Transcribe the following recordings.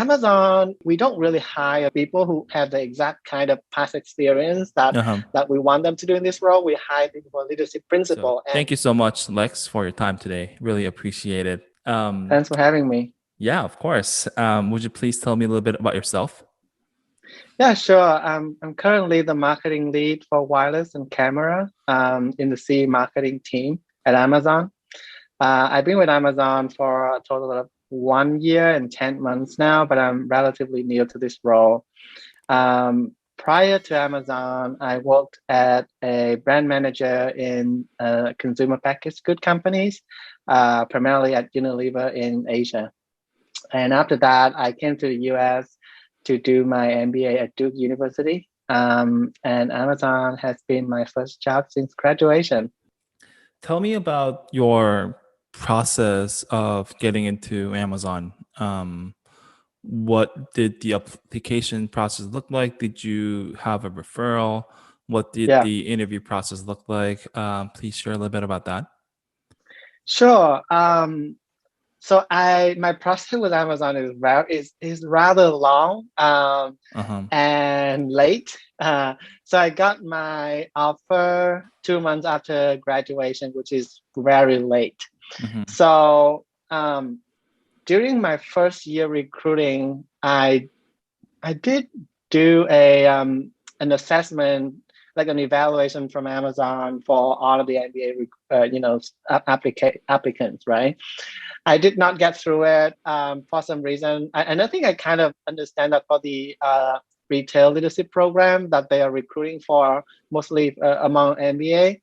Amazon, we don't really hire people who have the exact kind of past experience that Uh-huh. that we want them to do in this role. We hire people for leadership So principle. And thank you so much, Lex, for your time today. Really appreciate it. thanks for having me. Yeah, of course. Would you please tell me a little bit about yourself? Yeah, sure. I'm currently the marketing lead for wireless and camera in the CE marketing team at Amazon. I've been with Amazon for a total of 1 year and 10 months now, but I'm relatively new to this role. Prior to Amazon, I worked at a brand manager in consumer packaged good companies, primarily at Unilever in Asia. And after that, I came to the US to do my MBA at Duke University. And Amazon has been my first job since graduation. Tell me about your process of getting into Amazon. What did the application process look like? Did you have a referral? What did Yeah, the interview process look like? Please share a little bit about that. sure. So my process with Amazon is rather long Uh-huh. and late. So I got my offer 2 months after graduation, which is very late. Mm-hmm. So during my first year recruiting, I did do a an assessment, like an evaluation from Amazon for all of the MBA, applicants, right? I did not get through it for some reason, and I think I kind of understand that for the retail leadership program that they are recruiting for, mostly among MBA.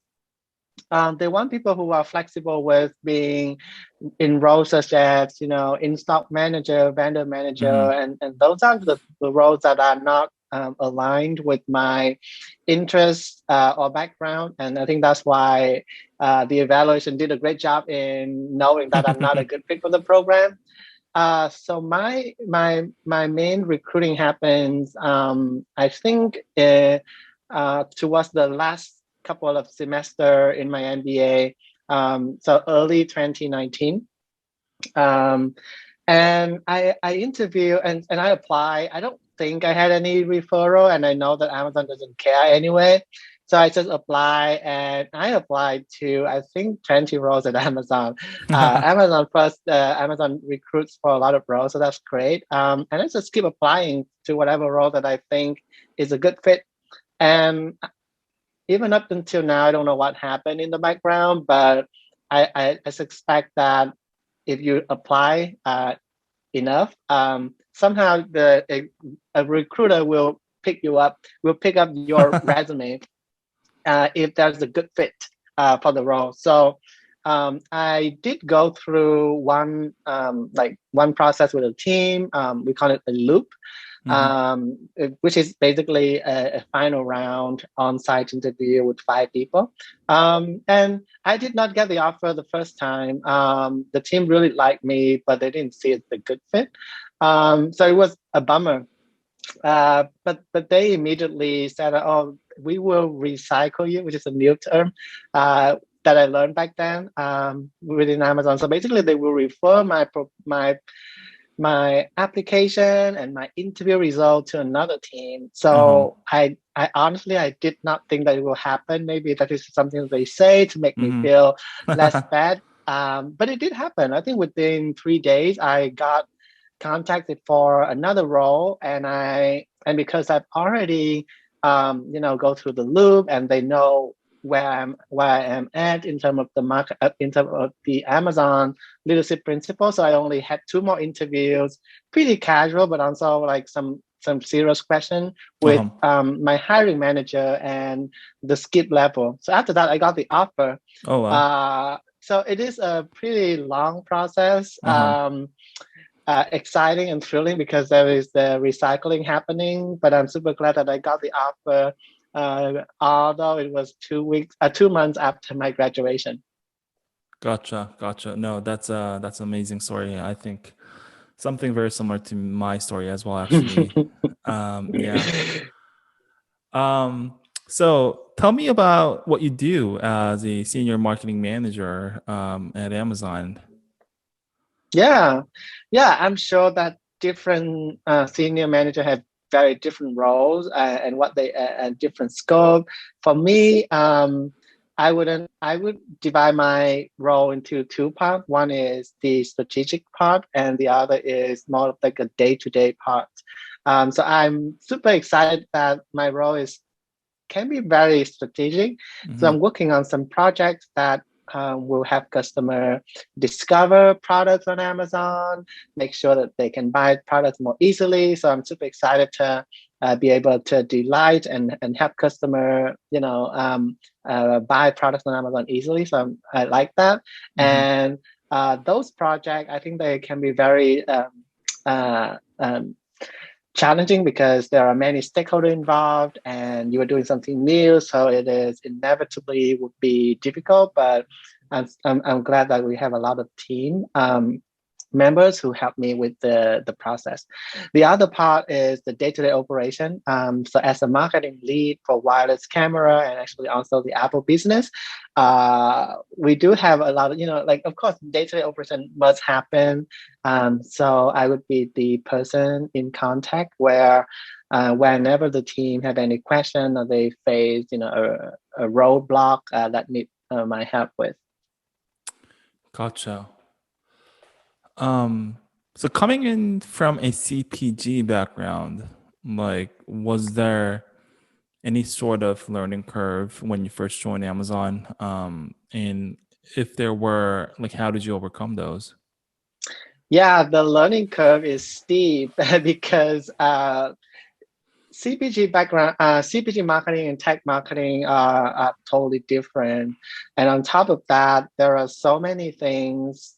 They want people who are flexible with being in roles such as, in-stock manager, vendor manager, Mm-hmm. and those are the roles that are not aligned with my interest or background. And I think that's why the evaluation did a great job in knowing that I'm not a good fit for the program. So my main recruiting happens, I think, towards the last couple of semester in my MBA, so early 2019. Um, and I interview and I apply. I don't think I had any referral, and I know that Amazon doesn't care anyway. So I just apply, and I applied to, I think, 20 roles at Amazon. Amazon recruits for a lot of roles, so that's great. And I just keep applying to whatever role that I think is a good fit. And even up until now, I don't know what happened in the background, but I suspect that if you apply enough, somehow a recruiter will pick up your resume if there's a good fit for the role. So I did go through one process with a team. We call it a loop, Mm-hmm. which is basically a final round on-site interview with 5 people. And I did not get the offer the first time. The team really liked me, but they didn't see it a good fit. So it was a bummer. But they immediately said, "Oh, we will recycle you," which is a new term that I learned back then within Amazon. So basically, they will refer my application and my interview result to another team. Uh-huh. So I honestly I did not think that it will happen. Maybe that is something they say to make me Mm-hmm. feel less bad. But it did happen. I think within 3 days I got contacted for another role, and because I've already go through the loop and they know where I am at in terms of the market, in terms of the Amazon leadership principles. So I only had 2 more interviews, pretty casual, but also like some serious question with Uh-huh. my hiring manager and the skip level. So after that, I got the offer. Oh wow. So it is a pretty long process. Uh-huh. Exciting and thrilling because there is the recycling happening, but I'm super glad that I got the offer, although it was 2 months after my graduation. Gotcha. No, that's an amazing story. I think something very similar to my story as well, actually. Yeah. So tell me about what you do as a senior marketing manager at Amazon. Yeah, yeah, I'm sure that different senior manager have very different roles and what they and different scope. For me, I would divide my role into two parts. One is the strategic part, and the other is more of like a day-to-day part. So I'm super excited that my role is can be very strategic. So Mm-hmm. I'm working on some projects that will help customer discover products on Amazon, make sure that they can buy products more easily. So I'm super excited to be able to delight and help customer, buy products on Amazon easily. So I like that. Mm-hmm. And those projects, I think they can be very uh, um, challenging because there are many stakeholders involved and you are doing something new, so it is inevitably would be difficult, but I'm glad that we have a lot of team members who help me with the process. The other part is the day-to-day operation. So as a marketing lead for wireless camera and actually also the Apple business, we do have a lot of, like, of course, day-to-day operation must happen. So I would be the person in contact where whenever the team have any question or they face, a roadblock that need my help with. Gotcha. Um, so coming in from a CPG background, like, was there any sort of learning curve when you first joined Amazon? And if there were, like, how did you overcome those? Yeah, the learning curve is steep because CPG background, CPG marketing and tech marketing are totally different. And on top of that, there are so many things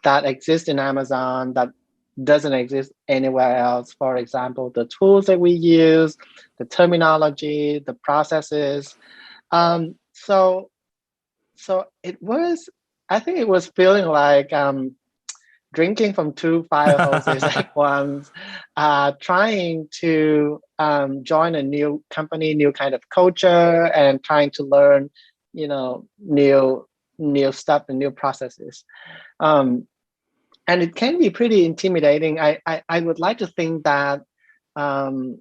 that exist in Amazon that doesn't exist anywhere else. For example, the tools that we use, the terminology, the processes. So it was, I think it was feeling like drinking from two fire hoses at once, trying to join a new company, new kind of culture, and trying to learn, new stuff and new processes. Um, and it can be pretty intimidating. I would like to think that um,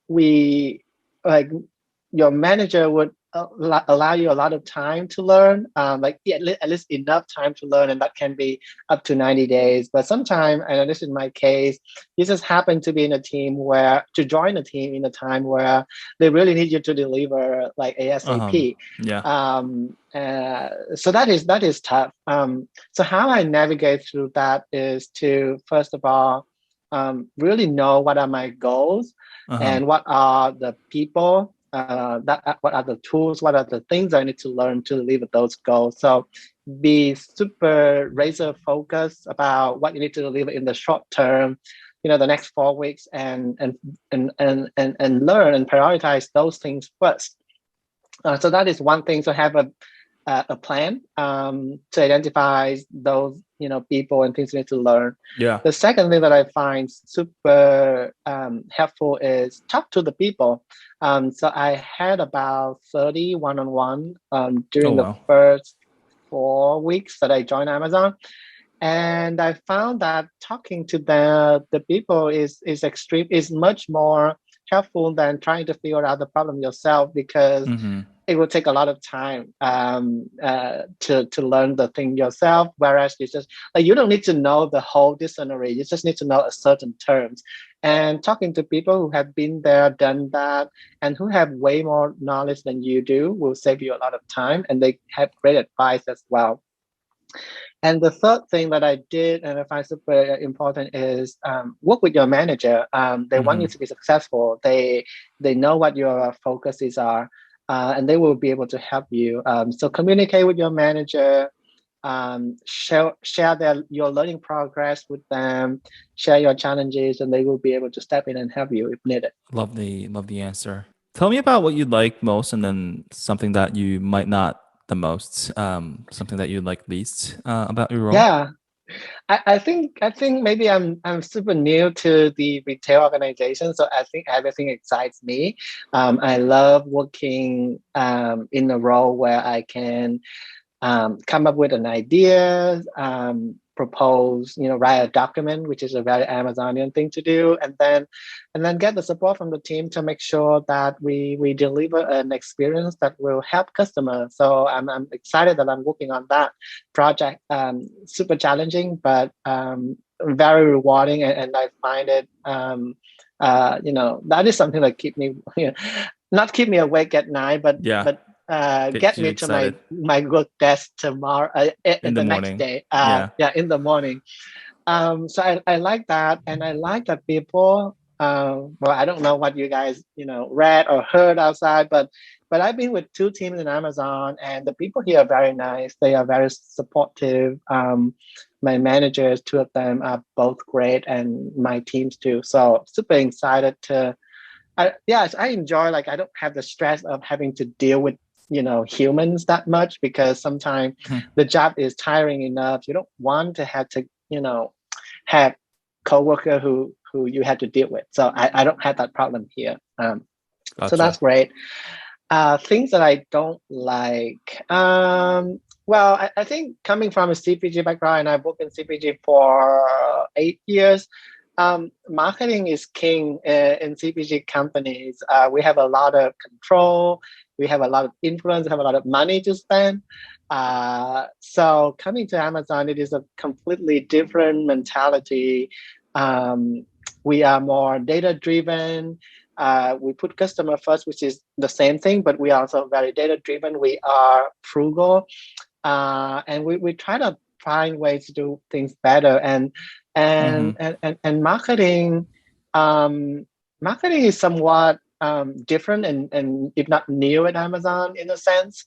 we like your manager would allow you a lot of time to learn, like yeah, at least enough time to learn, and that can be up to 90 days. But sometimes, and this is my case, you just happen to be in a team where to join a team in a time where they really need you to deliver like ASAP. Yeah. So that is tough. So how I navigate through that is to first of all really know what are my goals Uh-huh. and what are the people what are the tools, what are the things I need to learn to deliver those goals. So be super razor focused about what you need to deliver in the short term, the next 4 weeks, and learn and prioritize those things first. So that is one thing. So have a plan to identify those people and things you need to learn. Yeah. The second thing that I find super helpful is talk to the people. So I had about 30 one-on-one Oh, during the wow. first 4 weeks that I joined Amazon. And I found that talking to the people is much more helpful than trying to figure out the problem yourself, because Mm-hmm. it will take a lot of time to learn the thing yourself. Whereas you just like you don't need to know the whole dictionary. You just need to know a certain terms. And talking to people who have been there, done that, and who have way more knowledge than you do will save you a lot of time. And they have great advice as well. And the third thing that I did and I find super important is work with your manager. They want you Mm-hmm. to be successful. They know what your focuses are, and they will be able to help you. So communicate with your manager, share your learning progress with them, share your challenges, and they will be able to step in and help you if needed. Love the answer. Tell me about what you like most, and then something that you might not the most. Something that you like least about your role. Yeah, I think maybe I'm super new to the retail organization, so I think everything excites me. I love working in a role where I can come up with an idea, propose, write a document, which is a very Amazonian thing to do, and then get the support from the team to make sure that we deliver an experience that will help customers. So I'm excited that I'm working on that project. Super challenging, but very rewarding, and I find it that is something that keep me not keep me awake at night, but get me to excited. my work desk tomorrow in the next morning. day. In the morning. So I like that, and I like that people. Well, I don't know what you guys read or heard outside, but I've been with 2 teams in Amazon, and the people here are very nice. They are very supportive. My managers, 2 of them, are both great, and my teams too. So super excited to. I enjoy, like, I don't have the stress of having to deal with humans that much, because sometimes the job is tiring enough. You don't want to have to have coworker who you had to deal with. So I don't have that problem here. Gotcha. So that's great. Things that I don't like. Well, I think coming from a CPG background, and I've worked in CPG for 8 years. Marketing is king in CPG companies. We have a lot of control. We have a lot of influence. We have a lot of money to spend. So coming to Amazon, it is a completely different mentality. We are more data driven. We put customer first, which is the same thing, but we are also very data driven. We are frugal, and we try to find ways to do things better. And marketing, marketing is somewhat different and if not new at Amazon in a sense.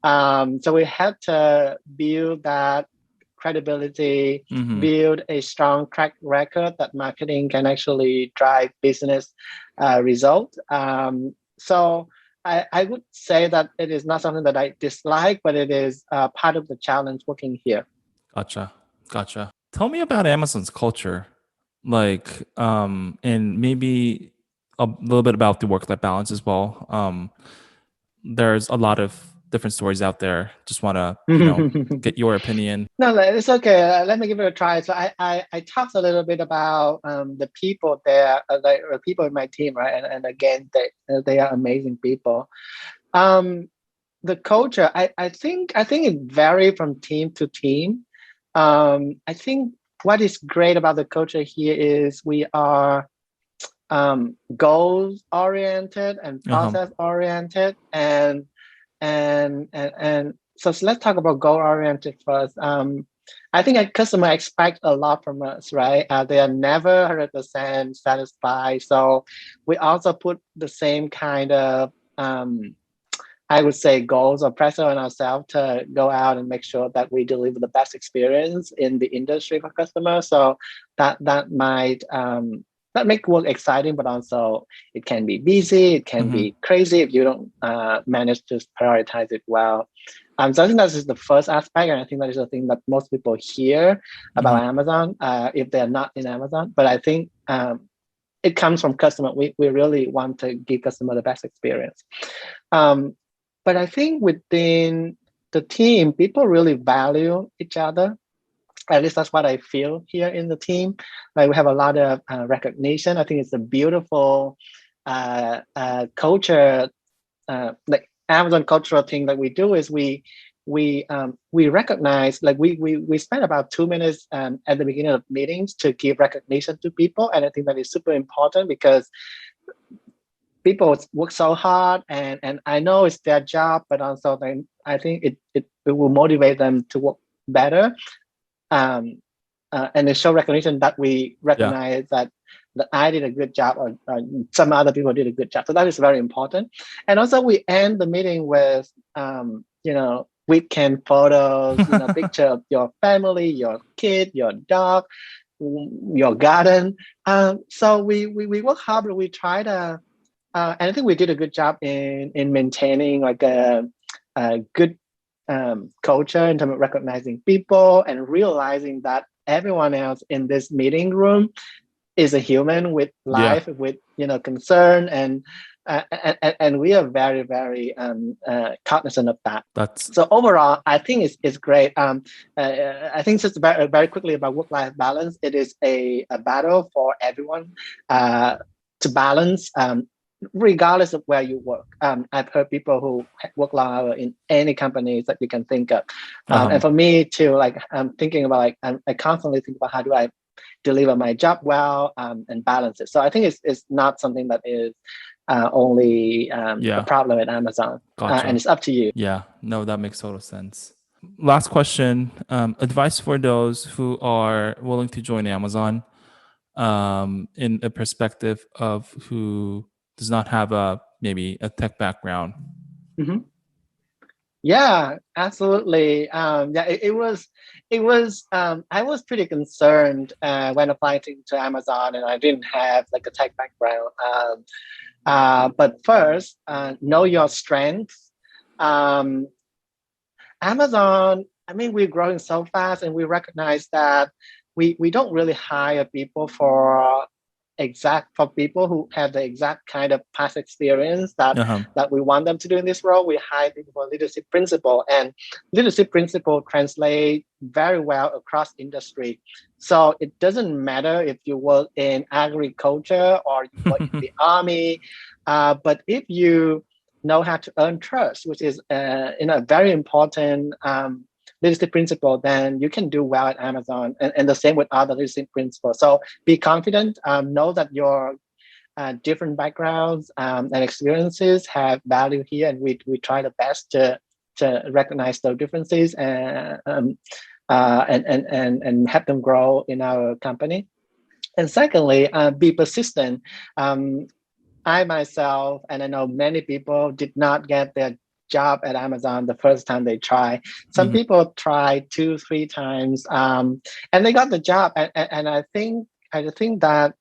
So we had to build that credibility, build a strong track record that marketing can actually drive business result. So I would say that it is not something that I dislike, but it is part of the challenge working here. Gotcha. Tell me about Amazon's culture, like, and maybe a little bit about the work-life balance as well. There's a lot of different stories out there. Just want to, get your opinion. No, it's okay. Let me give it a try. So I talked a little bit about the people there, the people in my team, right? And again, they are amazing people. The culture, I think it varies from team to team. I think what is great about the culture here is we are goals oriented and process oriented, and so let's talk about goal oriented first. I think a customer expects a lot from us, right? They are never 100% satisfied. So we also put the same kind of I would say goals or pressure on ourselves to go out and make sure that we deliver the best experience in the industry for customers. So that might that make work exciting, but also it can be busy. It can be crazy if you don't manage to prioritize it well. So I think that's just the first aspect, and I think that is the thing that most people hear about Amazon if they're not in Amazon. But I think it comes from customer. We really want to give customer the best experience. But I think within the team, people really value each other. At least that's what I feel here in the team. Like, we have a lot of recognition. I think it's a beautiful culture. Like, Amazon cultural thing that we do is we recognize, like, we spend about 2 minutes at the beginning of meetings to give recognition to people, and I think that is super important because people work so hard, and I know it's their job, but also I think it will motivate them to work better. And they show recognition that we recognize that I did a good job, or some other people did a good job. So that is very important. And also we end the meeting with, weekend photos, picture of your family, your kid, your dog, your garden. So we work hard, but we try to, and I think we did a good job in maintaining like a good culture in terms of recognizing people and realizing that everyone else in this meeting room is a human with life, with concern, and and we are very, very cognizant of that. That's So overall, I think it's great. I think just very, very quickly about work-life balance. It is a battle for everyone to balance, regardless of where you work. I've heard people who work long hours in any companies that you can think of. And for me too, like I'm thinking about I constantly think about how do I deliver my job well and balance it. So I think it's not something that is only a problem at Amazon. Gotcha. And it's up to you. Yeah, no, that makes total sense. Last question, advice for those who are willing to join Amazon in a perspective of who does not have maybe a tech background. Mm-hmm. Yeah, absolutely. It was. I was pretty concerned when applying to Amazon, and I didn't have like a tech background. But first, know your strengths. Um, Amazon. I mean, we're growing so fast, and we recognize that we don't really hire people for people who have the exact kind of past experience that we want them to do in this role. We hire people for leadership principle, and leadership principle translate very well across industry. So it doesn't matter if you work in agriculture or you work in the army, but if you know how to earn trust, which is a very important leadership principle, then you can do well at Amazon, and the same with other leadership principles. So be confident, know that your different backgrounds and experiences have value here, and we try the best to recognize those differences and help them grow in our company. And secondly, be persistent. I myself, and I know many people, did not get their job at Amazon the first time they try. Some people try 2-3 times, and they got the job. And I think that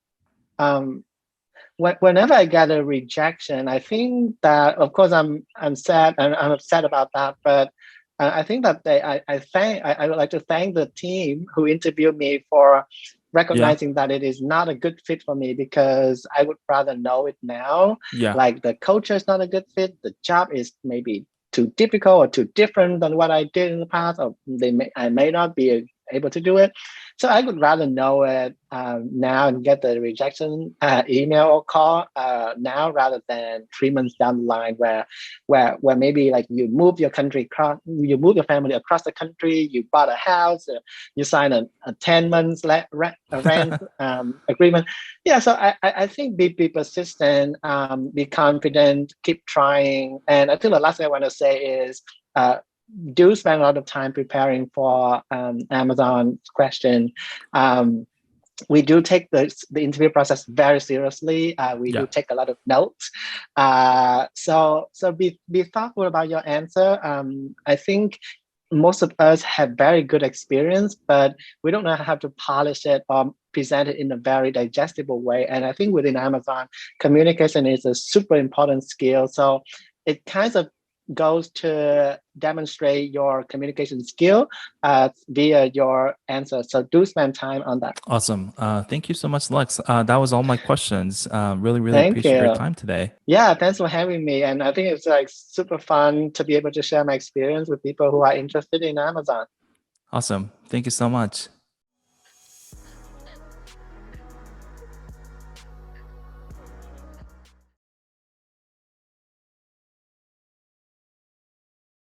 whenever I get a rejection, I think that of course I'm sad and I'm upset about that, but I think that I would like to thank the team who interviewed me for recognizing that it is not a good fit for me, because I would rather know it now. Yeah. Like the culture is not a good fit. The job is maybe too difficult or too different than what I did in the past, or I may not be able to do it. So I would rather know it now and get the rejection email or call now, rather than 3 months down the line where maybe like you move your family across the country, you bought a house, you sign a 10 months rent agreement. Yeah, so I think be persistent, be confident, keep trying. And I think the last thing I want to say is do spend a lot of time preparing for Amazon's question. We do take the interview process very seriously. We do take a lot of notes. So be thoughtful about your answer. I think most of us have very good experience, but we don't know how to polish it or present it in a very digestible way. And I think within Amazon, communication is a super important skill. So it kind of goes to demonstrate your communication skill via your answer. So do spend time on that. Awesome. Thank you so much, Lex. That was all my questions. Really Thank appreciate you. your time today. Yeah, thanks for having me. And I think it's like super fun to be able to share my experience with people who are interested in Amazon. Awesome. Thank you so much.